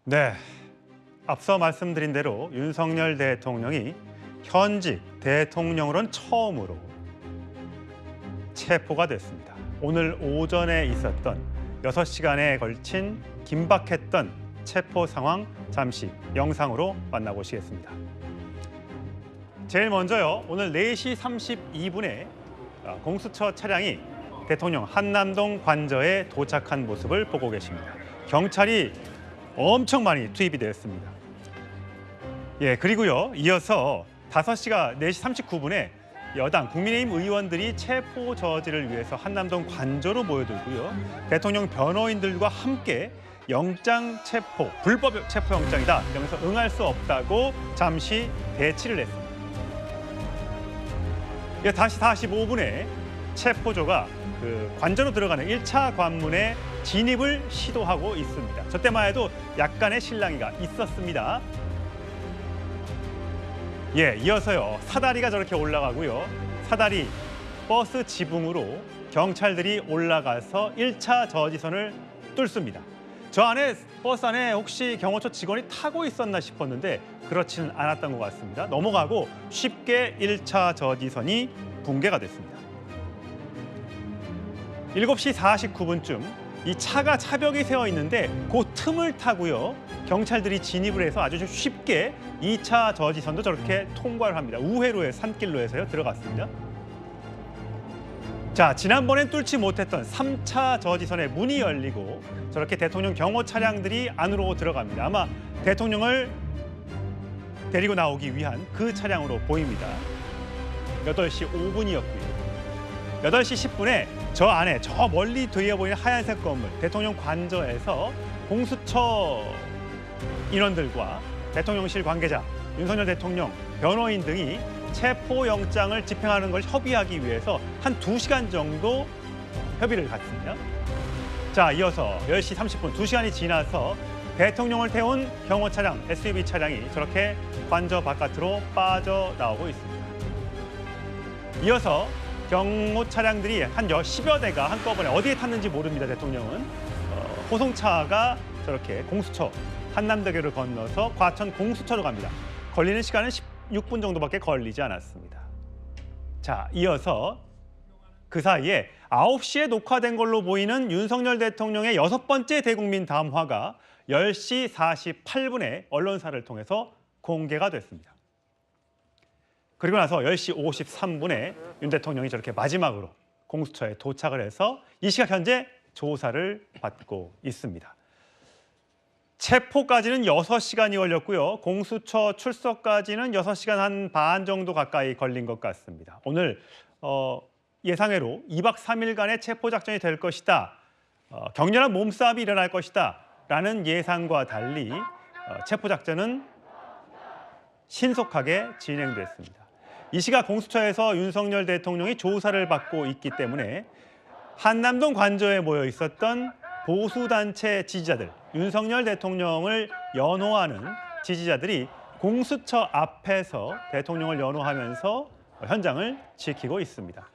네, 앞서 말씀드린 대로 윤석열 대통령이 현직 대통령으로는 처음으로 체포가 됐습니다. 오늘 오전에 있었던 6시간에 걸친 긴박했던 체포 상황 잠시 영상으로 만나보시겠습니다. 제일 먼저요, 오늘 4시 32분에 공수처 차량이 대통령 한남동 관저에 도착한 모습을 보고 계십니다. 경찰이 엄청 많이 투입이 되었습니다. 예, 그리고요, 이어서 4시 39분에 여당 국민의힘 의원들이 체포 저지를 위해서 한남동 관저로 모여들고요, 대통령 변호인들과 함께 영장 체포, 불법 체포 영장이다 이러면서 응할 수 없다고 잠시 대치를 했습니다. 예, 다시 45분에 체포조가 관저로 들어가는 1차 관문에 진입을 시도하고 있습니다. 저 때만 해도 약간의 실랑이가 있었습니다. 예, 이어서요, 사다리가 저렇게 올라가고요, 사다리 버스 지붕으로 경찰들이 올라가서 1차 저지선을 뚫습니다. 저 안에 버스 안에 혹시 경호처 직원이 타고 있었나 싶었는데 그렇지는 않았던 것 같습니다. 넘어가고 쉽게 1차 저지선이 붕괴가 됐습니다. 7시 49분쯤 이 차가 차벽이 세워 있는데 그 틈을 타고요, 경찰들이 진입을 해서 아주 쉽게 2차 저지선도 저렇게 통과를 합니다. 우회로에 산길로 해서요 들어갔습니다. 자, 지난번엔 뚫지 못했던 3차 저지선의 문이 열리고 저렇게 대통령 경호 차량들이 안으로 들어갑니다. 아마 대통령을 데리고 나오기 위한 그 차량으로 보입니다. 8시 5분이었고요. 8시 10분에 저 안에 저 멀리 뒤에 보이는 하얀색 건물, 대통령 관저에서 공수처 인원들과 대통령실 관계자, 윤석열 대통령, 변호인 등이 체포영장을 집행하는 걸 협의하기 위해서 한 2시간 정도 협의를 갖습니다. 자, 이어서 10시 30분, 2시간이 지나서 대통령을 태운 경호 차량, SUV 차량이 저렇게 관저 바깥으로 빠져나오고 있습니다. 이어서 경호 차량들이 한 10여 대가 한꺼번에 어디에 탔는지 모릅니다. 대통령은 호송차가 저렇게 공수처 한남대교를 건너서 과천 공수처로 갑니다. 걸리는 시간은 16분 정도밖에 걸리지 않았습니다. 자, 이어서 그 사이에 9시에 녹화된 걸로 보이는 윤석열 대통령의 6번째 대국민 담화가 10시 48분에 언론사를 통해서 공개가 됐습니다. 그리고 나서 10시 53분에 윤 대통령이 저렇게 마지막으로 공수처에 도착을 해서 이 시각 현재 조사를 받고 있습니다. 체포까지는 6시간이 걸렸고요. 공수처 출석까지는 6시간 한 반 정도 가까이 걸린 것 같습니다. 오늘 예상외로 2박 3일간의 체포 작전이 될 것이다, 격렬한 몸싸움이 일어날 것이다 라는 예상과 달리 체포 작전은 신속하게 진행됐습니다. 이 시각 공수처에서 윤석열 대통령이 조사를 받고 있기 때문에 한남동 관저에 모여 있었던 보수단체 지지자들, 윤석열 대통령을 연호하는 지지자들이 공수처 앞에서 대통령을 연호하면서 현장을 지키고 있습니다.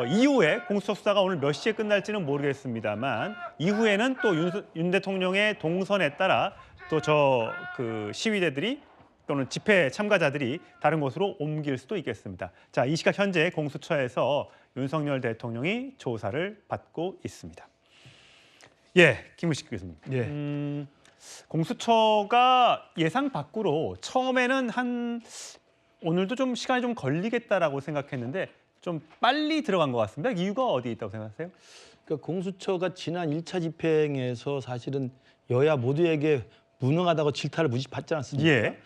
이후에 공수처 수사가 오늘 몇 시에 끝날지는 모르겠습니다만 이후에는 또 윤 대통령의 동선에 따라 또 시위대들이 또는 집회 참가자들이 다른 곳으로 옮길 수도 있겠습니다. 자, 이 시각 현재 공수처에서 윤석열 대통령이 조사를 받고 있습니다. 예, 김우식 교수님. 예. 공수처가 예상 밖으로 처음에는 오늘도 좀 시간이 좀 걸리겠다라고 생각했는데 좀 빨리 들어간 것 같습니다. 이유가 어디에 있다고 생각하세요? 그러니까 공수처가 지난 1차 집행에서 사실은 여야 모두에게 무능하다고 질타를 무지 받지 않았습니까? 예.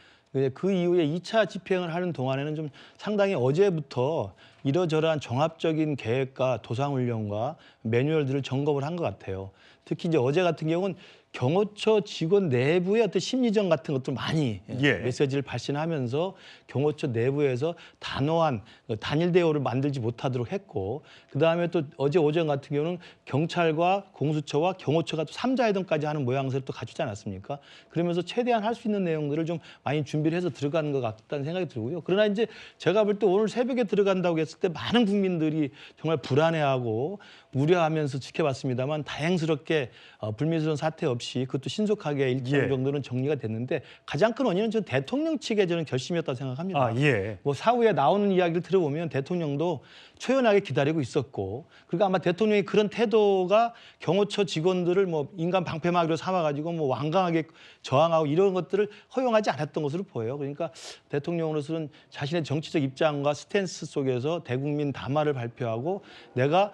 그 이후에 2차 집행을 하는 동안에는 좀 상당히 어제부터 이러저러한 종합적인 계획과 도상훈련과 매뉴얼들을 점검을 한 것 같아요. 특히 이제 어제 같은 경우는 경호처 직원 내부의 어떤 심리전 같은 것도 많이 메시지를 발신하면서 경호처 내부에서 단호한 단일 대우를 만들지 못하도록 했고, 그다음에 또 어제 오전 같은 경우는 경찰과 공수처와 경호처가 또 3자회동까지 하는 모양새를 또 갖추지 않았습니까? 그러면서 최대한 할 수 있는 내용들을 좀 많이 준비를 해서 들어가는 것 같다는 생각이 들고요. 그러나 이제 제가 볼 때 오늘 새벽에 들어간다고 했을 때 많은 국민들이 정말 불안해하고 우려하면서 지켜봤습니다만 다행스럽게 불미스러운 사태 없이 없이 그것도 신속하게 일정 예. 정도는 정리가 됐는데 가장 큰 원인은 전 대통령 측의 저는 결심이었다고 생각합니다. 아, 예. 뭐 사후에 나오는 이야기를 들어보면 대통령도 초연하게 기다리고 있었고, 그리고 아마 대통령이 그런 태도가 경호처 직원들을 뭐 인간 방패막이로 삼아가지고 뭐 완강하게 저항하고 이런 것들을 허용하지 않았던 것으로 보여요. 그러니까 대통령으로서는 자신의 정치적 입장과 스탠스 속에서 대국민 담화를 발표하고 내가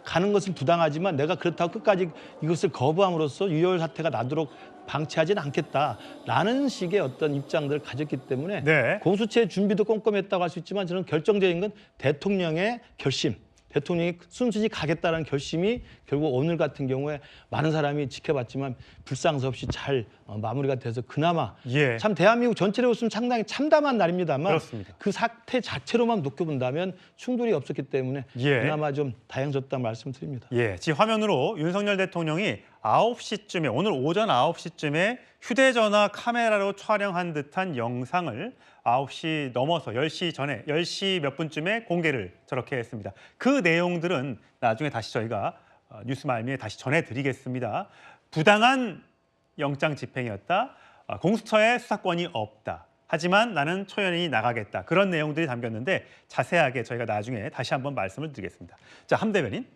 가는 것은 부당하지만 내가 그렇다고 끝까지 이것을 거부함으로써 유혈 사태가 나도록 방치하지는 않겠다라는 식의 어떤 입장들을 가졌기 때문에 네. 공수처의 준비도 꼼꼼했다고 할 수 있지만 저는 결정적인 건 대통령의 결심, 대통령이 순순히 가겠다는 결심이 결국 오늘 같은 경우에 많은 사람이 지켜봤지만 불상사 없이 잘 마무리가 돼서 그나마 예. 참 대한민국 전체로 봤으면 상당히 참담한 날입니다만 그렇습니다. 그 사태 자체로만 놓고 본다면 충돌이 없었기 때문에 예. 그나마 좀 다행스럽다는 말씀드립니다. 예, 지금 화면으로 윤석열 대통령이 9시쯤에 오늘 오전 9시쯤에 휴대전화 카메라로 촬영한 듯한 영상을 9시 넘어서 10시 전에 10시 몇 분쯤에 공개를 저렇게 했습니다. 그 내용들은 나중에 다시 저희가 뉴스말미에 다시 전해드리겠습니다. 부당한 영장 집행이었다. 공수처에 수사권이 없다. 하지만 나는 초연히 나가겠다. 그런 내용들이 담겼는데 자세하게 저희가 나중에 다시 한번 말씀을 드리겠습니다. 자, 함 대변인.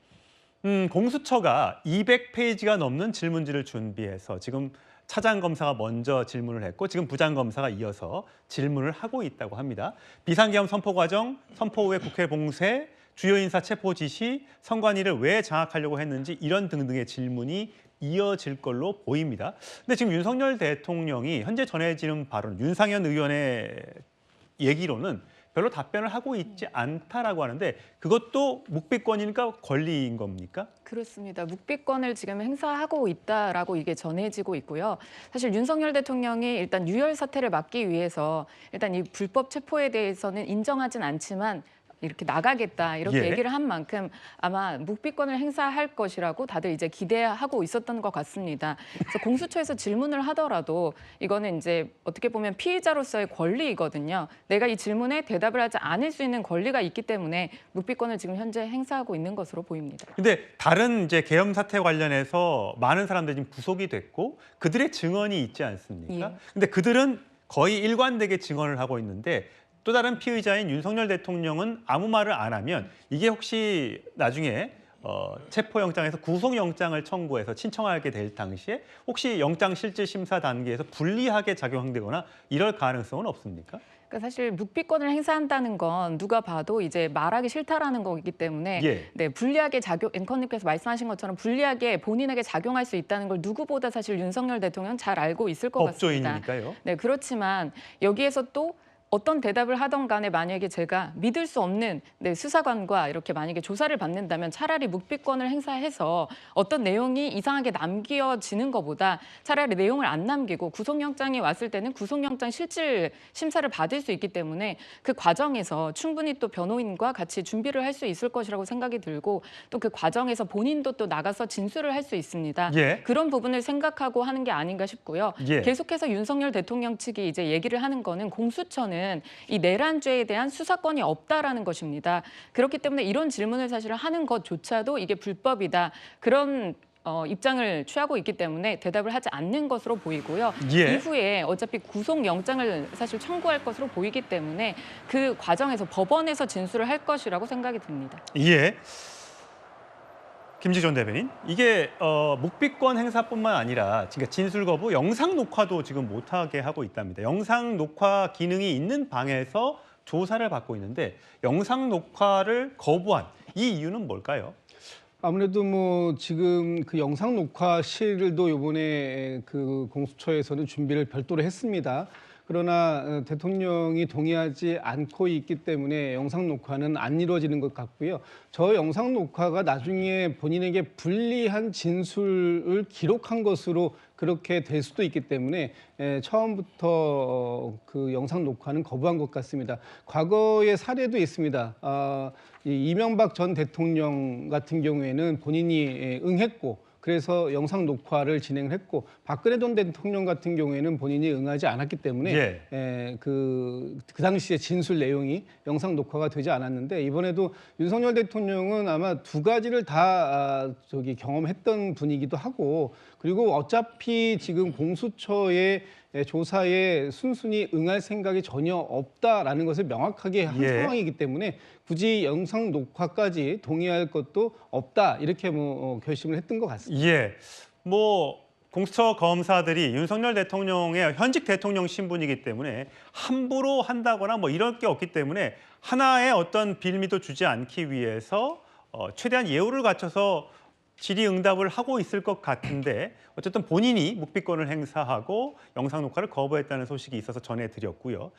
공수처가 200페이지가 넘는 질문지를 준비해서 지금 차장검사가 먼저 질문을 했고 지금 부장검사가 이어서 질문을 하고 있다고 합니다. 비상계엄 선포 과정, 선포 후에 국회 봉쇄, 주요 인사 체포 지시, 선관위를 왜 장악하려고 했는지 이런 등등의 질문이 이어질 걸로 보입니다. 근데 지금 윤석열 대통령이 현재 전해지는 발언, 윤상현 의원의 얘기로는 별로 답변을 하고 있지 않다라고 하는데 그것도 묵비권이니까 권리인 겁니까? 그렇습니다. 묵비권을 지금 행사하고 있다라고 이게 전해지고 있고요. 사실 윤석열 대통령이 일단 유혈 사태를 막기 위해서 일단 이 불법 체포에 대해서는 인정하진 않지만 이렇게 나가겠다 이렇게 예. 얘기를 한 만큼 아마 묵비권을 행사할 것이라고 다들 이제 기대하고 있었던 것 같습니다. 그래서 공수처에서 질문을 하더라도 이거는 이제 어떻게 보면 피의자로서의 권리이거든요. 내가 이 질문에 대답을 하지 않을 수 있는 권리가 있기 때문에 묵비권을 지금 현재 행사하고 있는 것으로 보입니다. 근데 다른 이제 계엄 사태 관련해서 많은 사람들이 지금 구속이 됐고 그들의 증언이 있지 않습니까? 예. 근데 그들은 거의 일관되게 증언을 하고 있는데 또 다른 피의자인 윤석열 대통령은 아무 말을 안 하면 이게 혹시 나중에 체포영장에서 구속영장을 청구해서 신청하게 될 당시에 혹시 영장실질심사 단계에서 불리하게 작용되거나 이럴 가능성은 없습니까? 그러니까 사실 묵비권을 행사한다는 건 누가 봐도 이제 말하기 싫다라는 거기 때문에 예. 네, 불리하게 앵커님께서 말씀하신 것처럼 불리하게 본인에게 작용할 수 있다는 걸 누구보다 사실 윤석열 대통령 잘 알고 있을 것 같습니다. 법조인이니까요. 네, 그렇지만 여기에서 또 어떤 대답을 하던 간에 만약에 제가 믿을 수 없는 수사관과 이렇게 만약에 조사를 받는다면 차라리 묵비권을 행사해서 어떤 내용이 이상하게 남겨지는 것보다 차라리 내용을 안 남기고 구속영장이 왔을 때는 구속영장 실질 심사를 받을 수 있기 때문에 그 과정에서 충분히 또 변호인과 같이 준비를 할 수 있을 것이라고 생각이 들고 또 그 과정에서 본인도 또 나가서 진술을 할 수 있습니다. 예. 그런 부분을 생각하고 하는 게 아닌가 싶고요. 예. 계속해서 윤석열 대통령 측이 이제 얘기를 하는 거는 공수처는 이 내란죄에 대한 수사권이 없다라는 것입니다. 그렇기 때문에 이런 질문을 사실은 하는 것조차도 이게 불법이다. 그런 입장을 취하고 있기 때문에 대답을 하지 않는 것으로 보이고요. 예. 이후에 어차피 구속영장을 사실 청구할 것으로 보이기 때문에 그 과정에서 법원에서 진술을 할 것이라고 생각이 듭니다. 예. 김지존 대변인, 이게 묵비권 행사뿐만 아니라 진술 거부, 영상 녹화도 지금 못하게 하고 있답니다. 영상 녹화 기능이 있는 방에서 조사를 받고 있는데 영상 녹화를 거부한 이 이유는 뭘까요? 아무래도 뭐 지금 그 영상 녹화실도 이번에 그 공수처에서는 준비를 별도로 했습니다. 그러나 대통령이 동의하지 않고 있기 때문에 영상 녹화는 안 이루어지는 것 같고요. 저 영상 녹화가 나중에 본인에게 불리한 진술을 기록한 것으로 그렇게 될 수도 있기 때문에 처음부터 그 영상 녹화는 거부한 것 같습니다. 과거의 사례도 있습니다. 이명박 전 대통령 같은 경우에는 본인이 응했고 그래서 영상 녹화를 진행했고 박근혜 전 대통령 같은 경우에는 본인이 응하지 않았기 때문에 예. 그 당시에 진술 내용이 영상 녹화가 되지 않았는데 이번에도 윤석열 대통령은 아마 두 가지를 다 경험했던 분이기도 하고 그리고 어차피 지금 공수처의 조사에 순순히 응할 생각이 전혀 없다라는 것을 명확하게 한 예. 상황이기 때문에 굳이 영상 녹화까지 동의할 것도 없다 이렇게 결심을 했던 것 같습니다. 예. 뭐 공수처 검사들이 윤석열 대통령의 현직 대통령 신분이기 때문에 함부로 한다거나 뭐 이럴 게 없기 때문에 하나의 어떤 빌미도 주지 않기 위해서 최대한 예우를 갖춰서 질의응답을 하고 있을 것 같은데 어쨌든 본인이 묵비권을 행사하고 영상 녹화를 거부했다는 소식이 있어서 전해드렸고요.